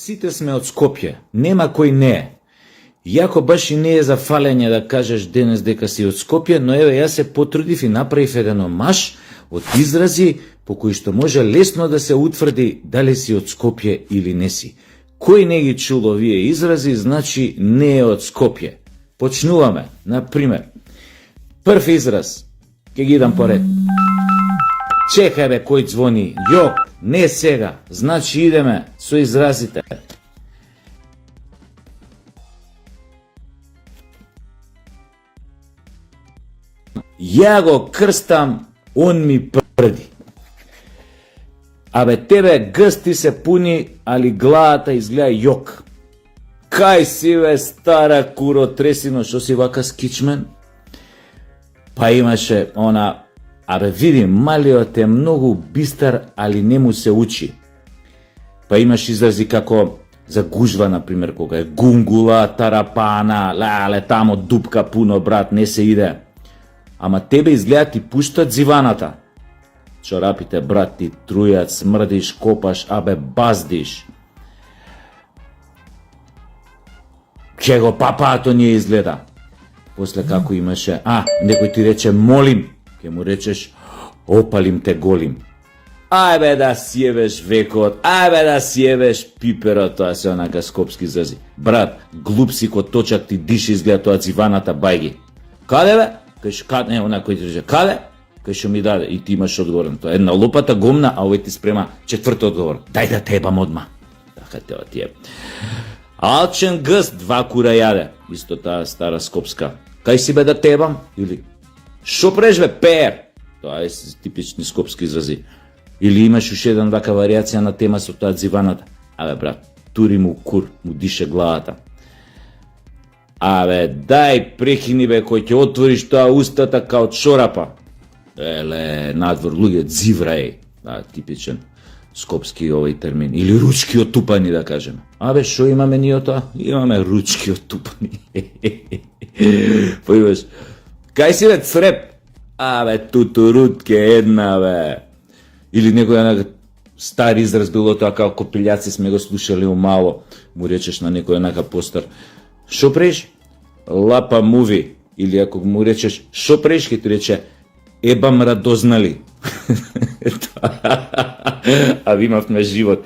Сите сме од Скопје, нема кој не е. Јако баш и не е за фалење да кажеш денес дека си од Скопје, но еве јас се потрудив и направив еден омаш од изрази по кои што може лесно да се утврди дали си од Скопје или не си. Кој не ги чул овие изрази, значи не е од Скопје. Почнуваме, например, прв израз, ќе ги идам поред. Чекај бе, кој звони, јо, не сега, значи идеме со изразите. Ја го крстам, он ми прди. Абе тебе гъсти се пуни, али главата изгледа јок. Кај си бе, стара куро тресино, шо си вака скичмен? Па имаше она, абе види, малиот е многу бистар, али не му се учи. Па имаш изрази како за гужва, например, кога е гунгула, тарапана, леле, тамо дупка пуно, брат, не се иде. Ама тебе изгледа ти пуштат зиваната. Чорапите, брат, ти трујат, смрдиш, копаш, абе баздиш. Ке го папаато не изгледа. После како имаше, некој ти рече молим, ке му речеш опалим те голим. Ајбе да сјебеш векот, ајбе да сјебеш пиперот, тоа се онака скопски изрази. Брат, глуп си ко точак ти диши изгледа тоа циваната бајги. Каде бе? Каде, не, она кој ти рече, каде? Кај што ми даде, и ти имаш одговор на тоа. Една лопата гомна, а овој ти спрема четврти одговор. Дај да тебам одма. Така тео ти е. Алчен гъст, 2 кура јаде. Исто таа стара скопска. Кај си бе да тебам? Или шо преш бе, пеер? Тоа е типични скопски изрази. Или имаш уште еден вака вариација на тема со тоа дзиваната. Абе брат, тури му кур, му дише главата. Абе, дај прекини бе, кој ќе отвориш тоа устата као чорапа. Еле, надвор луѓе, дзивра е. Да, типичен скопски овој термин. Или ручки отупани, да кажеме. Абе, шо имаме ние тоа? Имаме ручки отупани. Поимаш, кај си бе, цреп? Абе, тутурутке една, бе. Или некој стар израз било тоа, као копилјаци сме го слушали умало. Му речеш на некој еднака постар. Шо преш? Лапа муви. Или ако му речеш шо преш, ке ти рече ебам радознали. А ви имавме живот.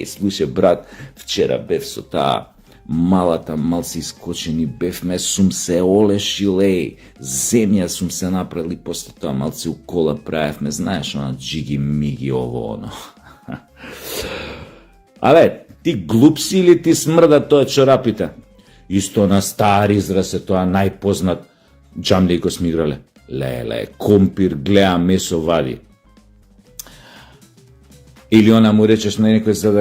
Слушай брат, вчера бев со таа малата, мал си искочени бевме, сум се олешил, земја сум се направили, после тоа малци укола правевме, знаеш, она джиги миги ово, оно. Абе, ти глуп си или ти смрда тоа чорапите? Исто на стар израз е тоа најпознат, джамли го сме играле. Леле, компир гледа месо вади. Или она му речеш на некој за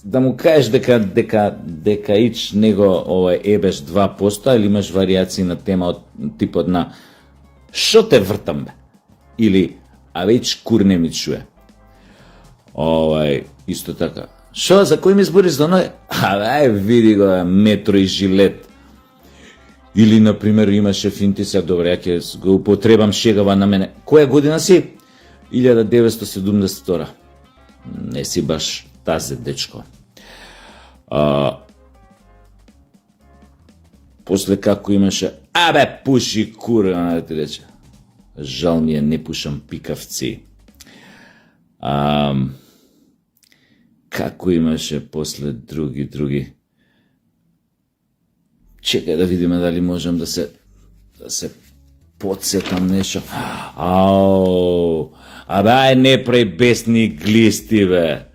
да му кажеш дека ич него ебеш 2%, или имаш варијации на тема од типот на шо те вртам бе? Или а веќе кур не ми чуе. Исто така. Шо, за кој ми збориш за оној? Ај, види го, метро и жилет. Или, например, имаше финти се, добре, ја ќе го употребам шегава на мене. Која година си? 1972. Не си баш тазе, дечко. После како имаше, абе, пуши кура, да ти рече. Жал ми е, не пушам пикавци. Како имаше после други. Чекај да видиме дали можам да се подсетам нешто. Абе, ај не прај бесни глисти, бе.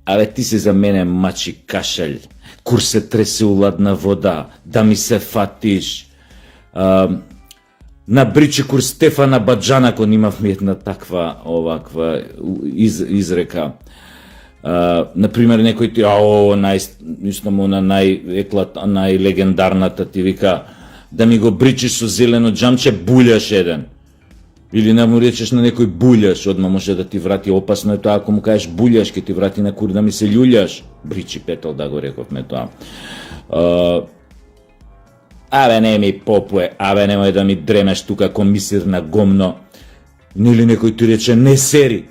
Абе, ти си за мене мачи кашелј. Кур се тресе у ладна вода, да ми се фатиш. На Бричи кур Стефана Баджанакон имавме една таква оваква изрека. Например, некој ти, најлегендарната ти вика, да ми го бричиш со зелено джамче, булјаш еден. Или не му речеш на некој булјаш, одма може да ти врати, опасно е тоа, ако му кажеш булјаш, ке ти врати на кур да ми се љулјаш. Бричи петал, да го рековме тоа. Абе, не ми попуе, абе, немој да ми дремеш тука комисир на гомно. Или некој ти рече, не сери.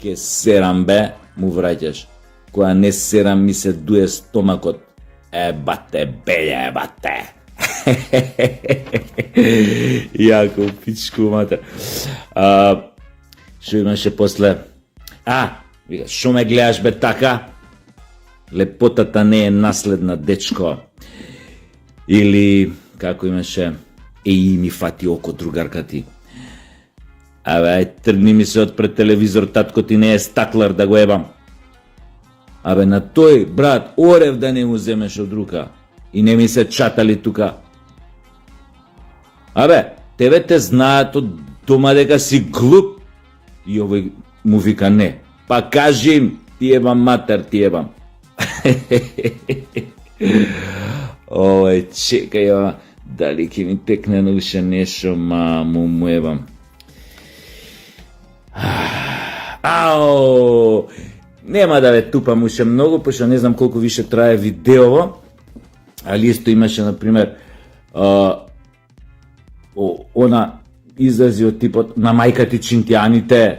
Ке серам бе, му враќаш. која не серам ми се дуе стомакот. Ебате, беле, ебате. Јако, пичку мата. Шо имаше после? Вика, шо ме гледаш бе така? Лепотата не е наследна, дечко. Или, како имаше, ми фати око другарка ти. Ај, тргни ми се од пред телевизор, татко ти не е стаклар да го ебам. На тој, брат, орев да не му земеш од рука. И не ми се чатали тука. Тебе те знаат од дома дека си глуп. И овој му вика не. Па кажи им, ти ебам матер, ти ебам. Чекај, дали ќе ми текне на уше нешто, маму му ебам. Нема да ве тупам уште многу, пошто не знам колку више трае видеово, али исто имаше, например, она изрази од типот на мајка ти чинтијаните,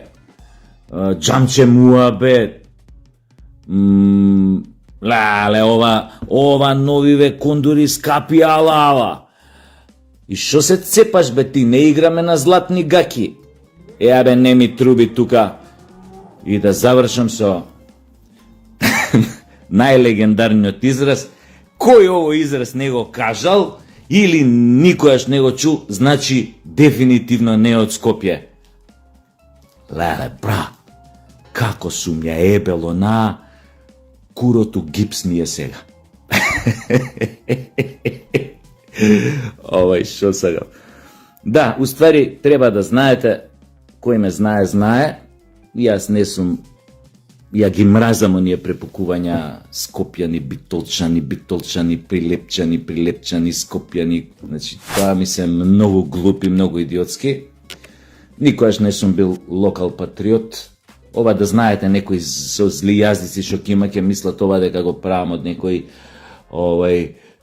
джамче муабет, леле, ова новиве кондури скапи алава. И шо се цепаш бе ти, не играме на златни гаки. Не ми труби тука. И да завршам со најлегендарниот израз. Кој овој израз не го кажал или никојаш не го чул, значи дефинитивно не од Скопје. Леле, бра, како сум ја ебело на курото гипс ние сега. Шо сега. Да, уствари, треба да знаете, кој ме знае, знае. Јас не сум, ја ги мразам оние препукувања скопјани, битолчани, прилепчани, скопјани. Значи, тоа ми се многу глупи, многу идиотски. Никојаш не сум бил локал патриот. Ова да знаете, некои со зли јазици што ќе мислат ова дека го правам од некои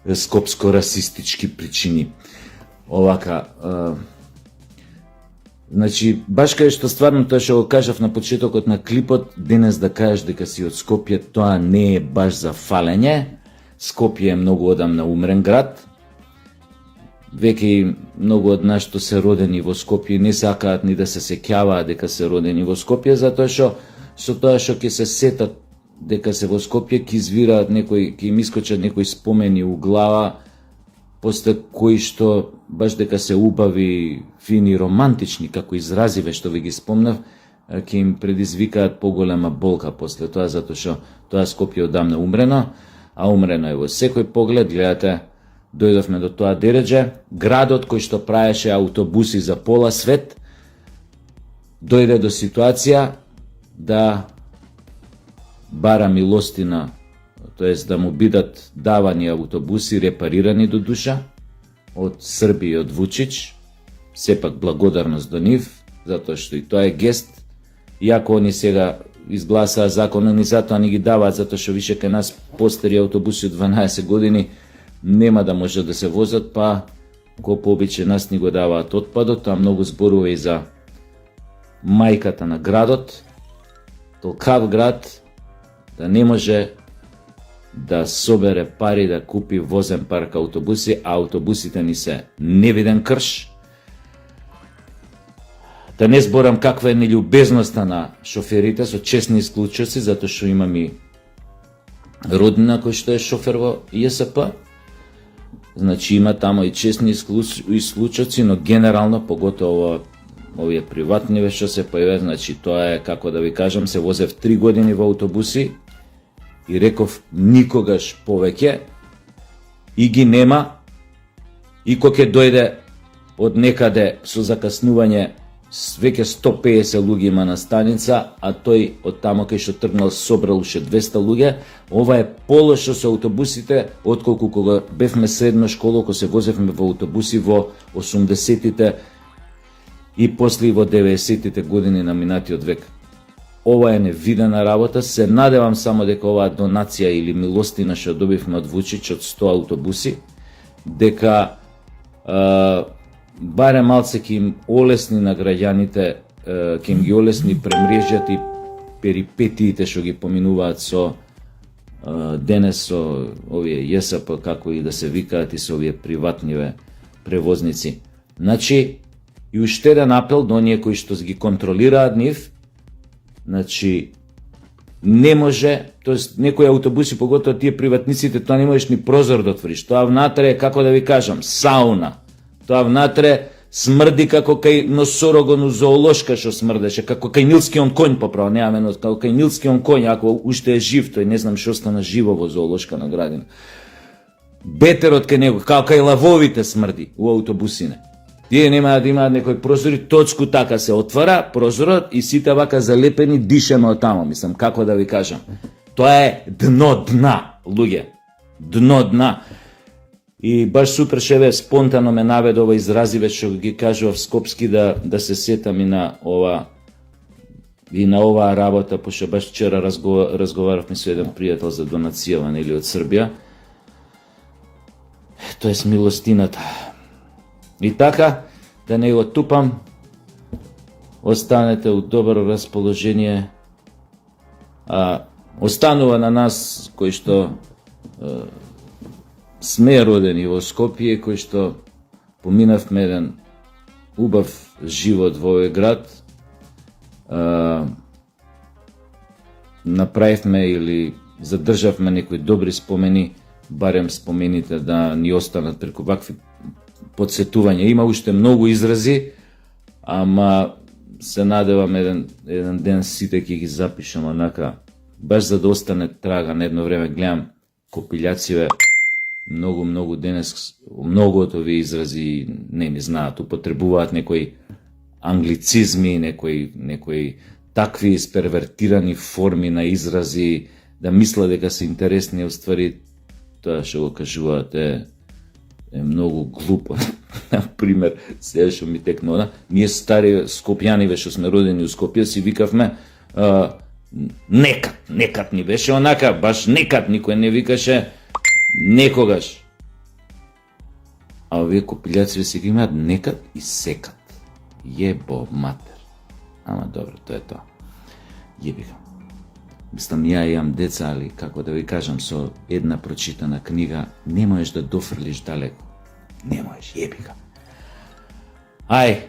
скопско-расистички причини. Значи, баш кај што стварно тоа што го кажав на почетокот на клипот, денес да кажеш дека си од Скопје, тоа не е баш за фалење. Скопје е многу одамна умрен град. Веќе и многу од нас што се родени во Скопје не сакаат ни да се сеќаваат дека се родени во Скопје, затоа што со тоа што ќе се сетат дека се во Скопје, ќе извираат ќе им искочат некои спомени у глава, после кои што баш дека се убави, фини, романтични, како изразиве што ви ги спомнав, ќе им предизвикаат поголема болка после тоа, затоа што тоа Скопје одамна умрено, а умрено е во секој поглед. Гледате, дојдовме до тоа дередже, градот кој што праеше автобуси за пола свет, дојде до ситуација да бара милостина, тоест да му бидат давани автобуси, репарирани до душа, од Срби и од Вучич. Сепак благодарност до нив, затоа што и тоа е гест. Иако они сега изгласаа закон, ни затоа ни ги даваат, затоа што више кај нас постари автобуси од 12 години нема да може да се возат, па ко по обичај нас ни го даваат отпадот. Тоа многу зборува и за мајката на градот. Толкав град да не може да собере пари да купи возен парк автобуси, а автобусите ни се невиден крш. Да не зборам каква е нелюбезноста на шоферите со честни исклучоци, затоа што имам и роднина кој што е шофер во ЈСП. Значи има тамо и честни исклучоци, но генерално, поготово овие приватни што се појават, значи тоа е, како да ви кажам, се возев 3 години во автобуси и реков никогаш повеќе и ги нема, и кога ќе дојде од некаде со закаснување веќе 150 луѓе има на станица, а тој од тамо кај што тргнал собрал уште 200 луѓе. Ова е полошо со автобусите отколку кога бевме средна школа, кога се возевме во автобуси во 80-тите и после во 90-тите години на минатиот век. Ова е невидена работа. Се надевам само дека оваа донација или милостина што добивме од Вучич од 100 автобуси, дека барем малце ќе им олесни на граѓаните, ќе им ги олесни премрежјата и перипетиите што ги поминуваат со денес со овие ЈСП, како и да се викаат, и со овие приватниве превозници. Значи, и уште еден апел до оние кои што ги контролираат нив, значи, не може, тоест некои автобуси, поготоа тие приватниците, тоа не можеш ни прозор да отвориш. Тоа внатре е, како да ви кажам, сауна. Тоа внатре смрди како кај носорогон у зоолошка што смрдеше, како кај нилскиот конј поправо, неамено, како кај нилскиот конј, ако уште е жив, тој не знам што стана живо во зоолошка на градина. Бетерот кај него, како кај лавовите смрди у автобусине. Тие нема да имаат некои прозори, точку така се отвара прозорот и сите вака залепени дишеме од тамо, мислам, како да ви кажам. Тоа е дно дна, луѓе. Дно дна. И баш супер шеве спонтано ме наведе ова изразиве што ги кажував скопски да се сетам и на ова оваа работа, пошто баш вчера разговаравме со еден пријател за донацијава или од Србија. Тоа е милостината. И така, да не го тупам, останете у добро расположение, останува на нас кои што сме родени во Скопје, кои што поминавме еден убав живот во овој град, направивме или задржавме некои добри спомени, барем спомените да ни останат преку вакви подсетување. Има уште многу изрази, ама се надевам еден ден сите ќе ги запишам онака, баш за да остане трага. На едно време гледам копилјациве, многу денес, многу од овие изрази не ни знаат, употребуваат некои англицизми, некои такви испервертирани форми на изрази, да мислат дека се интересни, уствари тоа што го кажуваат е многу глупо. Например, сега што ми текнува, ние стари скопјани што сме родени у Скопје си викавме некат ни беше онака, баш некат, никој не викаше некогаш. А овие копилјаци си ги имаат некат и секат. Јебо матер. Ама добро, тоа е тоа. Јебига. Мислам, ја имам деца, али како да ви кажам, со една прочитана книга не можеш да дофрлиш далеко. Не можеш, јебига. Ај,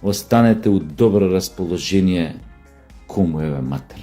останете у добро расположение, кому еве матер.